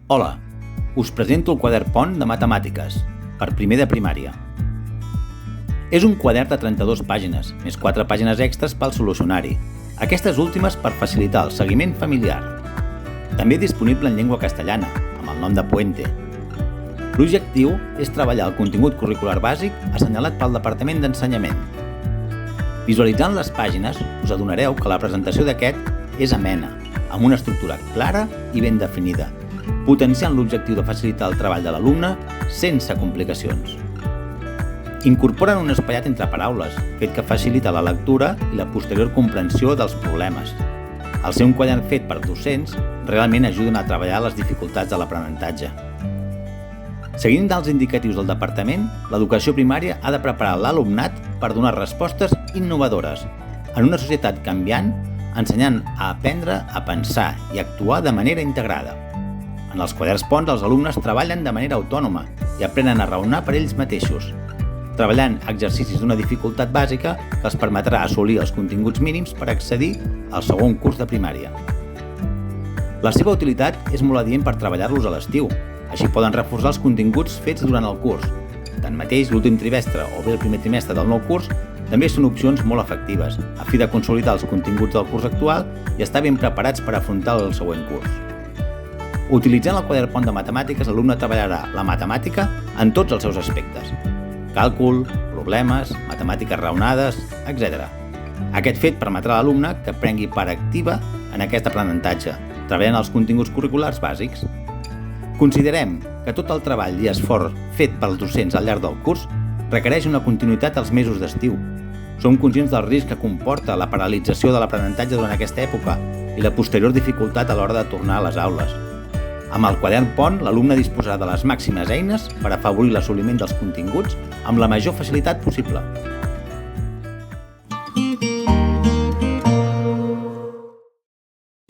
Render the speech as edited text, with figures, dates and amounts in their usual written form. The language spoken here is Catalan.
Hola, us presento el quadern Pont de Matemàtiques, per primer de primària. És un quadern de 32 pàgines, més 4 pàgines extres pel solucionari, aquestes últimes per facilitar el seguiment familiar. També disponible en llengua castellana, amb el nom de Puente. L'objectiu és treballar el contingut curricular bàsic assenyalat pel Departament d'Ensenyament. Visualitzant les pàgines, us adonareu que la presentació d'aquest és amena, amb una estructura clara i ben definida, potenciant l'objectiu de facilitar el treball de l'alumne sense complicacions. Incorporen un espaiat entre paraules, fet que facilita la lectura i la posterior comprensió dels problemes. Al ser un quadern fet per docents, realment ajuden a treballar les dificultats de l'aprenentatge. Seguint els indicatius del departament, l'educació primària ha de preparar l'alumnat per donar respostes innovadores en una societat canviant, ensenyant a aprendre a pensar i actuar de manera integrada. En els quaderns Pont, els alumnes treballen de manera autònoma i aprenen a raonar per ells mateixos, treballant exercicis d'una dificultat bàsica que els permetrà assolir els continguts mínims per accedir al segon curs de primària. La seva utilitat és molt adient per treballar-los a l'estiu, així poden reforçar els continguts fets durant el curs. Tanmateix, l'últim trimestre o bé el primer trimestre del nou curs també són opcions molt efectives, a fi de consolidar els continguts del curs actual i estar ben preparats per afrontar el següent curs. Utilitzant el quadern Pont de Matemàtiques, l'alumne treballarà la matemàtica en tots els seus aspectes: càlcul, problemes, matemàtiques raonades, etc. Aquest fet permetrà a l'alumne que prengui part activa en aquest aprenentatge, treballant els continguts curriculars bàsics. Considerem que tot el treball i esforç fet pels docents al llarg del curs requereix una continuïtat als mesos d'estiu. Som conscients del risc que comporta la paralització de l'aprenentatge durant aquesta època i la posterior dificultat a l'hora de tornar a les aules. Amb el quadern Pont, l'alumne disposarà de les màximes eines per afavorir l'assoliment dels continguts amb la major facilitat possible.